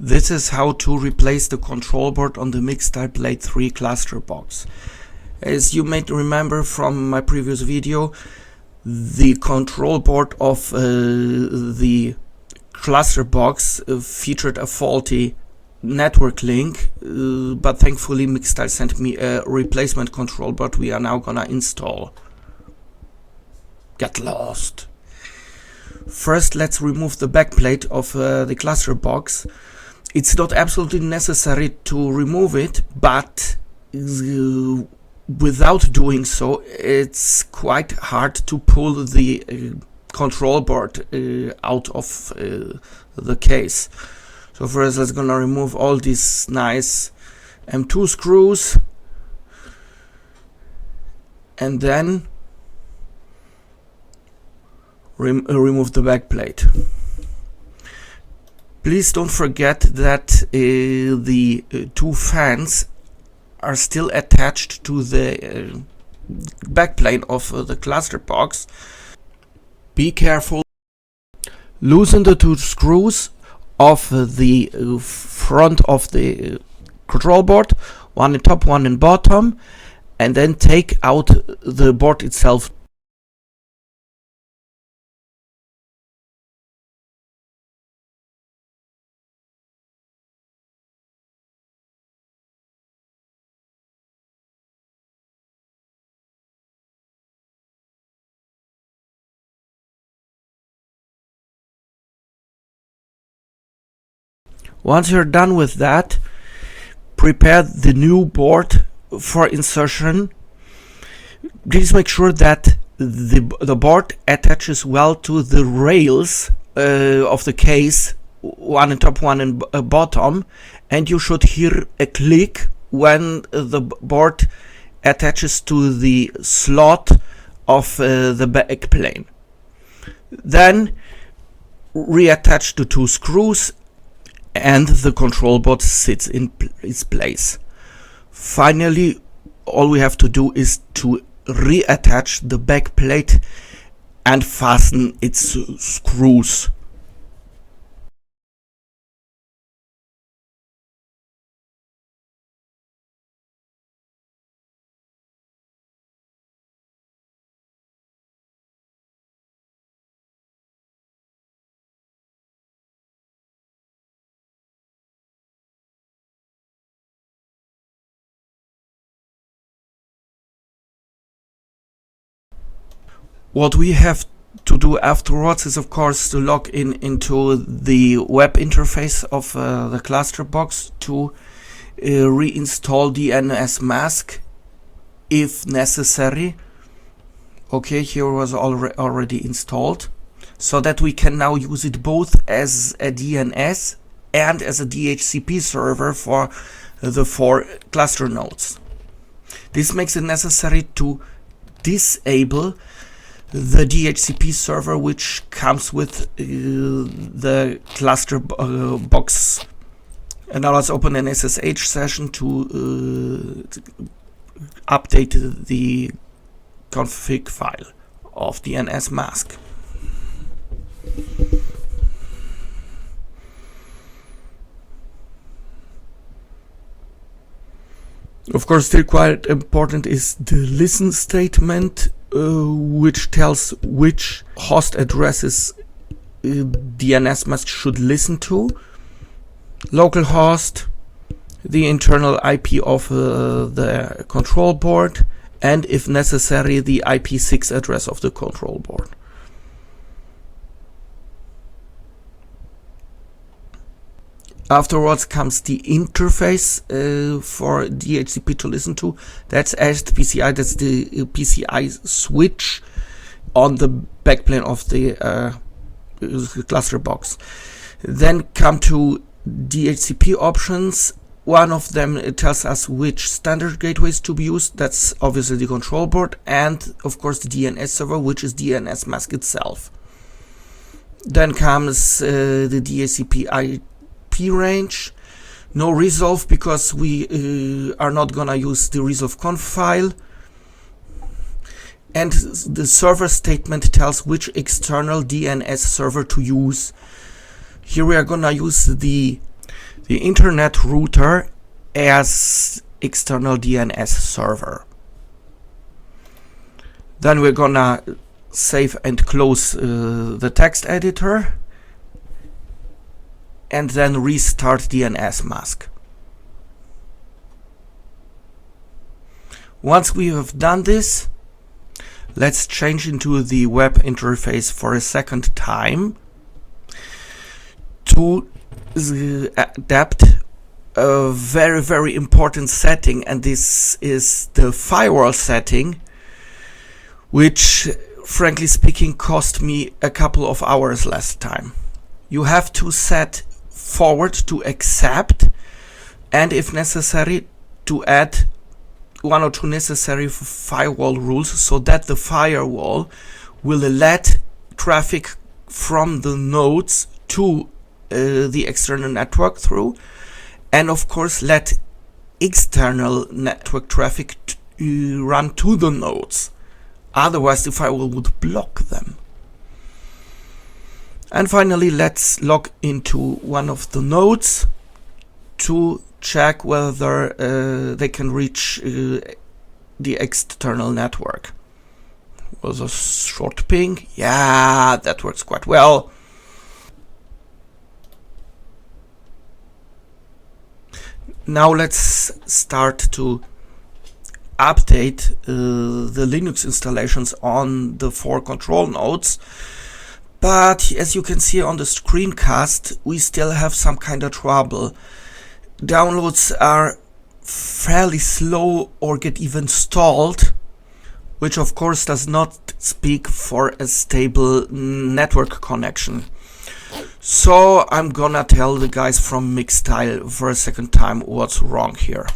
This is how to replace the control board on the Mixtile Blade 3 cluster box. As you may remember from my previous video, the control board of the cluster box featured a faulty network link, but thankfully Mixtile sent me a replacement control board we are now gonna install. Get lost! First, let's remove the backplate of the cluster box. It's not absolutely necessary to remove it, but without doing so, it's quite hard to pull the control board out of the case. So first, let's gonna remove all these nice M2 screws, and then remove the backplate. Please don't forget that the two fans are still attached to the backplate of the cluster box. Be careful. Loosen the two screws of the front of the control board, one in top, one in bottom, and then take out the board itself. Once you're done with that, prepare the new board for insertion. Please make sure that the board attaches well to the rails of the case, one in top, one in bottom, and you should hear a click when the board attaches to the slot of the back plane. Then reattach the two screws and the control board sits in its place. Finally, all we have to do is to reattach the back plate and fasten its screws. What we have to do afterwards is, of course, to log into the web interface of the cluster box to reinstall DNS mask if necessary. Okay, here was already installed, so that we can now use it both as a DNS and as a DHCP server for the 4 cluster nodes. This makes it necessary to disable the DHCP server which comes with the cluster box. And now let's open an SSH session to update the config file of DNS mask. Of course, still quite important is the listen statement, which tells which host addresses DNS mask should listen to. Localhost, the internal IP of the control board, and if necessary, the IP6 address of the control board. Afterwards comes the interface for DHCP to listen to. That's PCI, that's the PCI switch on the backplane of the cluster box. Then come to DHCP options. One of them tells us which standard gateways to be used. That's obviously the control board, and of course the DNS server, which is DNS mask itself. Then comes the DHCP IP range. No resolve, because we are not gonna use the resolve conf file. And the server statement tells which external DNS server to use. Here we are gonna use the the internet router as external DNS server. Then we're gonna save and close the text editor and then restart DNS mask. Once we have done this, let's change into the web interface for a second time to adapt a very important setting, and this is the firewall setting, which frankly speaking cost me a couple of hours last time. You have to set forward to accept, and if necessary to add one or two necessary firewall rules so that the firewall will let traffic from the nodes to the external network through, and of course let external network traffic run to the nodes. Otherwise the firewall would block them. And finally, let's log into one of the nodes to check whether they can reach the external network. Was a short ping? Yeah, that works quite well. Now let's start to update the Linux installations on the 4 control nodes. But as you can see on the screencast, we still have some kind of trouble. Downloads are fairly slow or get even stalled, which of course does not speak for a stable network connection. So I'm gonna tell the guys from Mixtile for a second time what's wrong here.